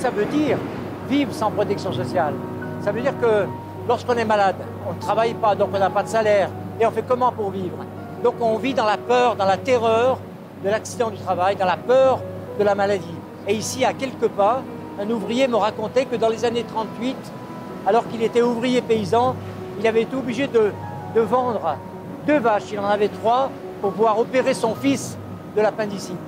ça veut dire vivre sans protection sociale? Ça veut dire que lorsqu'on est malade, on ne travaille pas, donc on n'a pas de salaire. Et on fait comment pour vivre? Donc on vit dans la peur, dans la terreur de l'accident du travail, dans la peur de la maladie. Et ici, à quelques pas, un ouvrier me racontait que dans les années 38, alors qu'il était ouvrier paysan, il avait été obligé de vendre 2 vaches, il en avait 3, pour pouvoir opérer son fils de l'appendicite.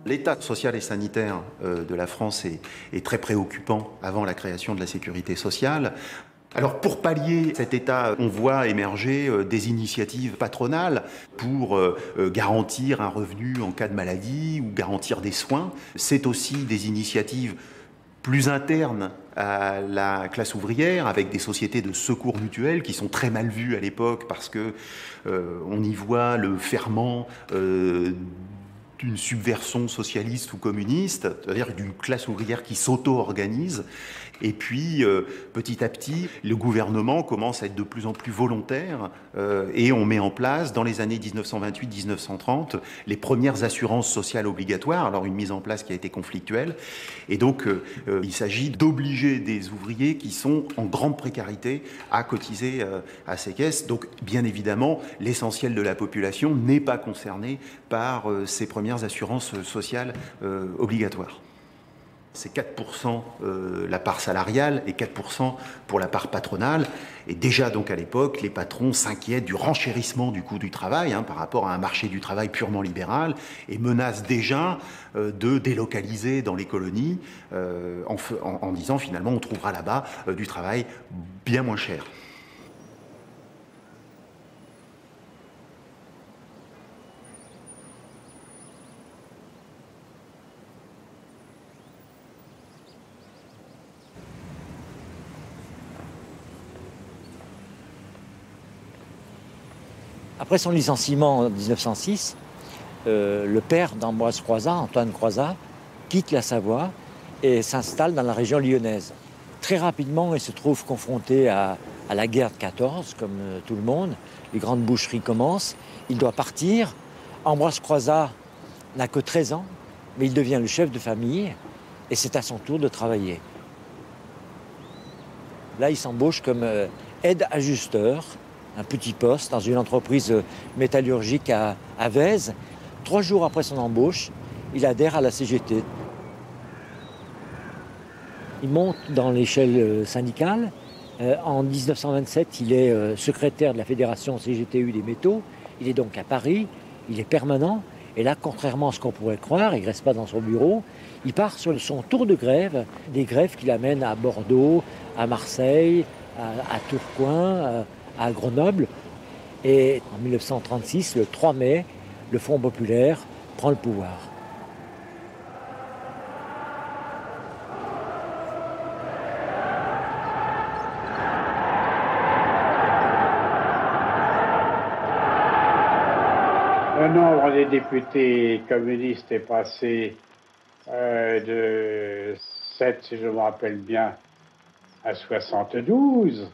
L'état social et sanitaire de la France est très préoccupant avant la création de la sécurité sociale. Alors pour pallier cet état, on voit émerger des initiatives patronales pour garantir un revenu en cas de maladie ou garantir des soins. C'est aussi des initiatives plus internes à la classe ouvrière, avec des sociétés de secours mutuels qui sont très mal vues à l'époque parce que on y voit le ferment d'une subversion socialiste ou communiste, c'est-à-dire d'une classe ouvrière qui s'auto-organise. Et puis, petit à petit, le gouvernement commence à être de plus en plus volontaire et on met en place, dans les années 1928-1930, les premières assurances sociales obligatoires, alors une mise en place qui a été conflictuelle. Et donc, il s'agit d'obliger des ouvriers qui sont en grande précarité à cotiser à ces caisses. Donc, bien évidemment, l'essentiel de la population n'est pas concerné par ces premières assurances sociales obligatoires. C'est 4% la part salariale et 4% pour la part patronale. Et déjà donc à l'époque, les patrons s'inquiètent du renchérissement du coût du travail par rapport à un marché du travail purement libéral et menacent déjà de délocaliser dans les colonies en disant finalement on trouvera là-bas du travail bien moins cher. Après son licenciement en 1906, le père d'Ambroise Croizat, Antoine Croizat, quitte la Savoie et s'installe dans la région lyonnaise. Très rapidement, il se trouve confronté à la guerre de 14, comme tout le monde. Les grandes boucheries commencent. Il doit partir. Ambroise Croizat n'a que 13 ans, mais il devient le chef de famille et c'est à son tour de travailler. Là, il s'embauche comme aide-ajusteur, un petit poste dans une entreprise métallurgique à Vèze. 3 jours après son embauche, il adhère à la CGT. Il monte dans l'échelle syndicale. En 1927, il est secrétaire de la Fédération CGTU des métaux. Il est donc à Paris, il est permanent. Et là, contrairement à ce qu'on pourrait croire, il ne reste pas dans son bureau. Il part sur son tour de grève, des grèves qui l'amènent à Bordeaux, à Marseille, à Tourcoing, à Grenoble. Et en 1936, le 3 mai, le Front populaire prend le pouvoir. Le nombre des députés communistes est passé de 7, si je me rappelle bien, à 72.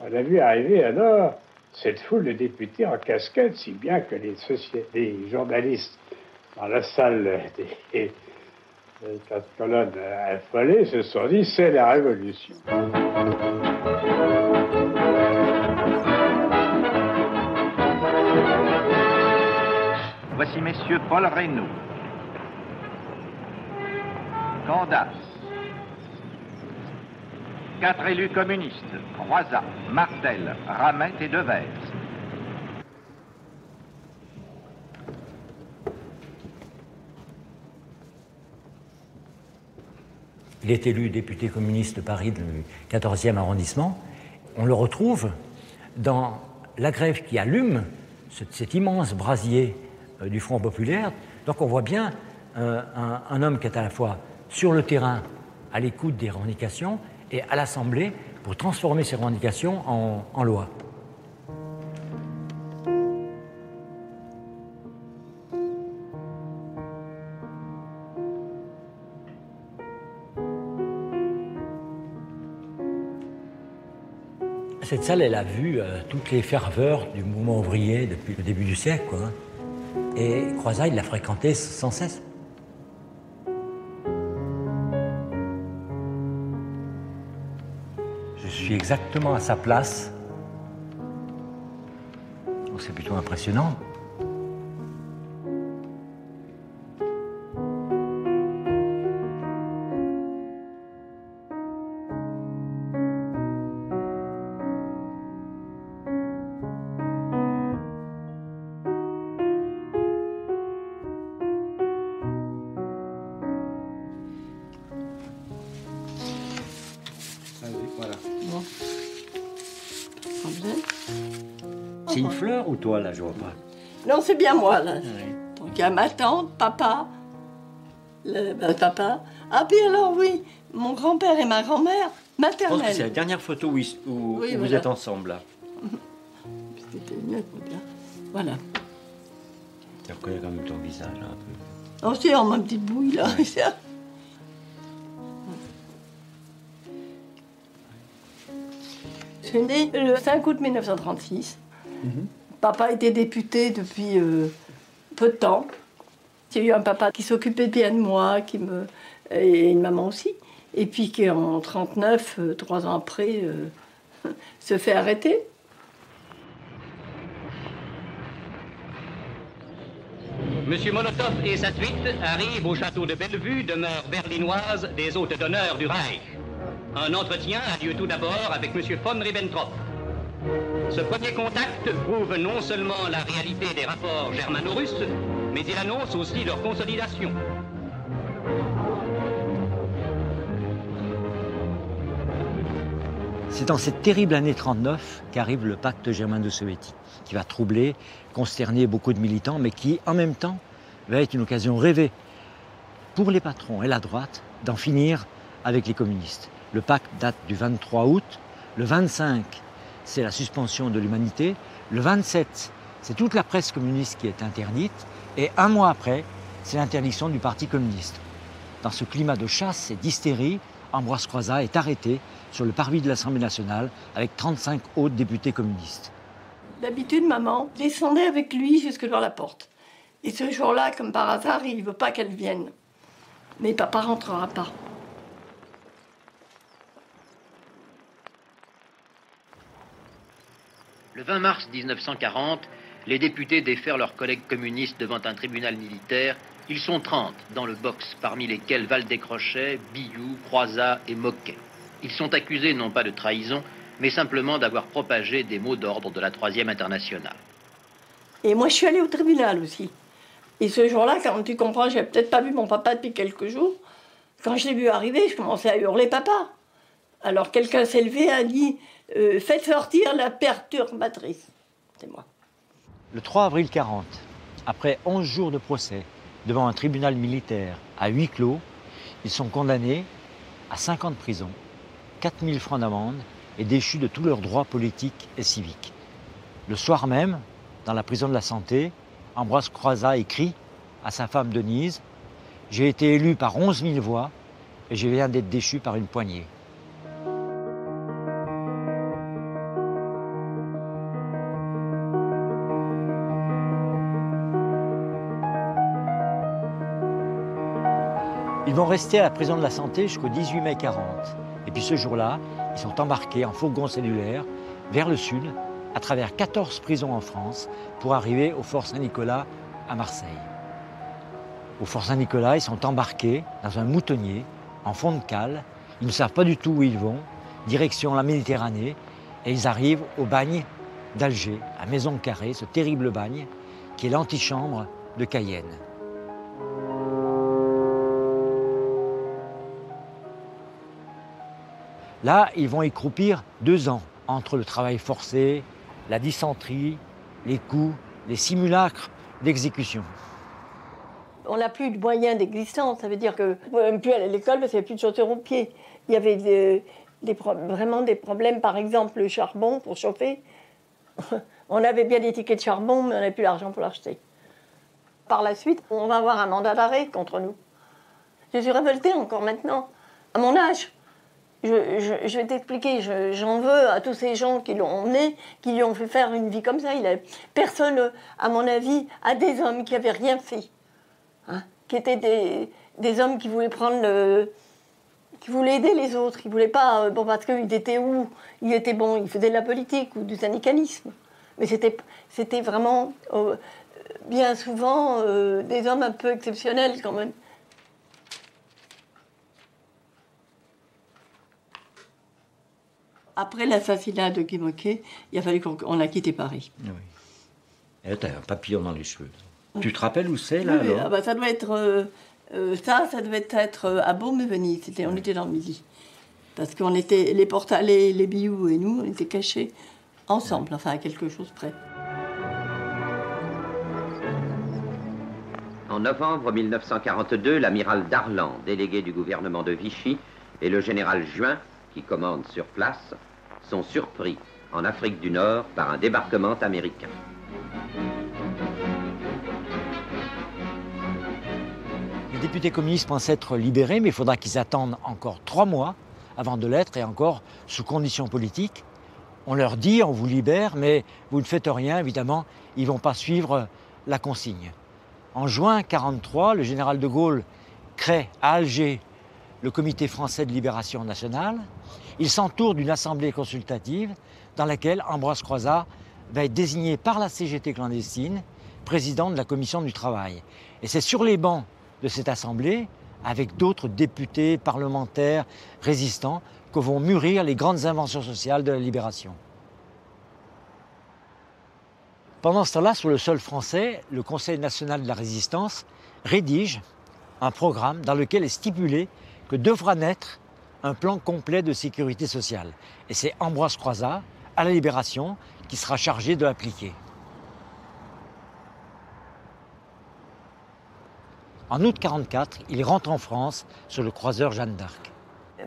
On a vu arriver alors cette foule de députés en casquette, si bien que les journalistes dans la salle des 4 colonnes affolées se sont dit c'est la révolution. Voici messieurs Paul Reynaud, Candace, 4 élus communistes, Croizat, Martel, Ramette et Devers. Il est élu député communiste de Paris du 14e arrondissement. On le retrouve dans la grève qui allume cet immense brasier du Front populaire. Donc on voit bien un homme qui est à la fois sur le terrain, à l'écoute des revendications, et à l'Assemblée pour transformer ces revendications en loi. Cette salle, elle a vu toutes les ferveurs du mouvement ouvrier depuis le début du siècle, quoi. Et Croizat, il l'a fréquenté sans cesse. Je suis exactement à sa place. Donc c'est plutôt impressionnant. Voilà. Bon. C'est une fleur ou toi, là, je vois pas? Non, c'est bien moi, là. Oui. Donc, il y a ma tante, papa, papa. Ah, puis alors, oui, mon grand-père et ma grand-mère Je pense que c'est la maternelle. dernière photo où vous voilà. êtes ensemble, là. C'était mieux, voilà. Tu reconnais quand même ton visage, là, un peu. Oh, c'est en ma petite bouille, là. Je suis née le 5 août 1936. Papa était député depuis peu de temps. J'ai eu un papa qui s'occupait bien de moi, et une maman aussi. Et puis qui, en 1939, 3 ans après, se fait arrêter. Monsieur Molotov et sa suite arrivent au château de Bellevue, demeure berlinoise des hôtes d'honneur du Reich. Un entretien a lieu tout d'abord avec monsieur von Ribbentrop. Ce premier contact prouve non seulement la réalité des rapports germano-russes, mais il annonce aussi leur consolidation. C'est dans cette terrible année 39 qu'arrive le pacte germano-soviétique, qui va troubler, consterner beaucoup de militants, mais qui, en même temps, va être une occasion rêvée pour les patrons et la droite d'en finir avec les communistes. Le pacte date du 23 août, le 25, c'est la suspension de l'humanité, le 27, c'est toute la presse communiste qui est interdite, et un mois après, c'est l'interdiction du Parti communiste. Dans ce climat de chasse et d'hystérie, Ambroise Croizat est arrêté sur le parvis de l'Assemblée nationale avec 35 autres députés communistes. D'habitude, maman descendait avec lui jusque devant la porte. Et ce jour-là, comme par hasard, il ne veut pas qu'elle vienne. Mais papa rentrera pas. Le 20 mars 1940, les députés défèrent leurs collègues communistes devant un tribunal militaire. Ils sont 30 dans le box, parmi lesquels Valdez-Crochet, Billou, Croizat et Moquet. Ils sont accusés non pas de trahison, mais simplement d'avoir propagé des mots d'ordre de la Troisième Internationale. Et moi, je suis allée au tribunal aussi. Et ce jour-là, quand tu comprends, j'avais peut-être pas vu mon papa depuis quelques jours. Quand je l'ai vu arriver, je commençais à hurler papa. Alors quelqu'un s'est levé et a dit faites sortir la perturbatrice. C'est moi. Le 3 avril 40, après 11 jours de procès devant un tribunal militaire à huis clos, ils sont condamnés à 5 ans de prison, 4 000 francs d'amende et déchus de tous leurs droits politiques et civiques. Le soir même, dans la prison de la Santé, Ambroise Croizat écrit à sa femme Denise « J'ai été élu par 11 000 voix et je viens d'être déchu par une poignée. » Ils vont rester à la prison de la Santé jusqu'au 18 mai 40. Et puis ce jour-là, ils sont embarqués en fourgon cellulaire vers le sud, à travers 14 prisons en France, pour arriver au Fort Saint-Nicolas à Marseille. Au Fort Saint-Nicolas, ils sont embarqués dans un moutonnier en fond de cale. Ils ne savent pas du tout où ils vont, direction la Méditerranée, et ils arrivent au bagne d'Alger, à Maison Carrée, ce terrible bagne, qui est l'antichambre de Cayenne. Là, ils vont y croupir 2 ans, entre le travail forcé, la dysenterie, les coups, les simulacres d'exécution. On n'a plus de moyens d'existence, ça veut dire que on ne pouvait plus aller à l'école parce qu'il n'y avait plus de chaussures aux pieds. Il y avait vraiment des problèmes, par exemple le charbon pour chauffer. On avait bien des tickets de charbon, mais on n'avait plus l'argent pour l'acheter. Par la suite, on va avoir un mandat d'arrêt contre nous. Je suis révoltée encore maintenant, à mon âge. je vais t'expliquer, j'en veux à tous ces gens qui l'ont emmené, qui lui ont fait faire une vie comme ça. Personne, à mon avis, a des hommes qui n'avaient rien fait, hein, qui étaient des hommes qui voulaient qui voulaient aider les autres. Ils ne voulaient pas, bon, parce qu'ils étaient où? Ils étaient bons, ils faisaient de la politique ou du syndicalisme. Mais c'était vraiment, bien souvent, des hommes un peu exceptionnels quand même. Après l'assassinat de Guy Môquet, il a fallu qu'on a quitté Paris. Oui. Et là, tu as un papillon dans les cheveux. Tu te rappelles où c'est, là, oui, alors ça doit être... ça devait être à Beaume-Venise. On était dans le Midi. Parce qu'on était... Les Billoux et nous, on était cachés ensemble, enfin, à quelque chose près. En novembre 1942, l'amiral Darlan, délégué du gouvernement de Vichy, et le général Juin, qui commande sur place, sont surpris en Afrique du Nord par un débarquement américain. Les députés communistes pensent être libérés, mais il faudra qu'ils attendent encore 3 mois avant de l'être, et encore sous conditions politiques. On leur dit, on vous libère, mais vous ne faites rien, évidemment, ils ne vont pas suivre la consigne. En juin 1943, le général de Gaulle crée à Alger le Comité français de libération nationale. Il s'entoure d'une assemblée consultative dans laquelle Ambroise Croizat va être désigné par la CGT clandestine président de la commission du travail. Et c'est sur les bancs de cette assemblée, avec d'autres députés, parlementaires, résistants, que vont mûrir les grandes inventions sociales de la libération. Pendant ce temps-là, sur le sol français, le Conseil national de la résistance rédige un programme dans lequel est stipulé que devra naître un plan complet de sécurité sociale. Et c'est Ambroise Croizat, à la Libération, qui sera chargé de l'appliquer. En août 1944, il rentre en France sur le croiseur Jeanne d'Arc.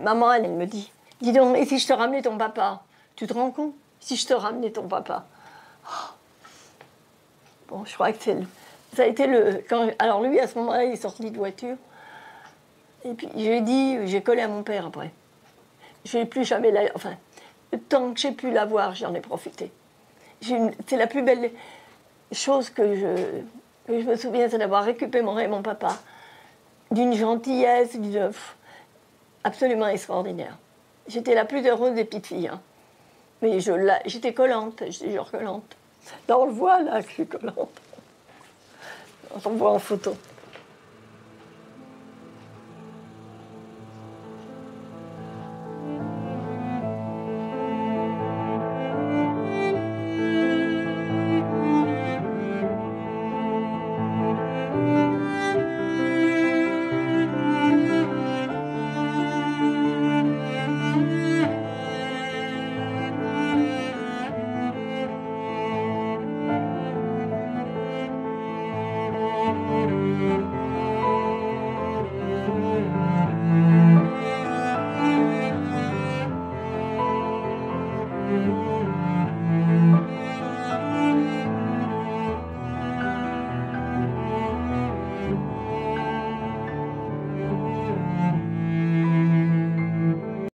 Maman, elle me dit, dis donc, et si je te ramenais ton papa? Tu te rends compte? Si je te ramenais ton papa? Oh. Bon, je crois que ça a été alors lui, à ce moment-là, il est sorti de voiture. Et puis j'ai collé à mon père après. Je n'ai plus jamais enfin, le temps que j'ai pu la voir, j'en ai profité. C'est la plus belle chose que je me souviens, c'est d'avoir récupéré mon papa d'une gentillesse, absolument extraordinaire. J'étais la plus heureuse des petites filles. Hein. Mais j'étais collante, j'étais genre collante. Là, on le voit, là, que je suis collante. On le voit en photo.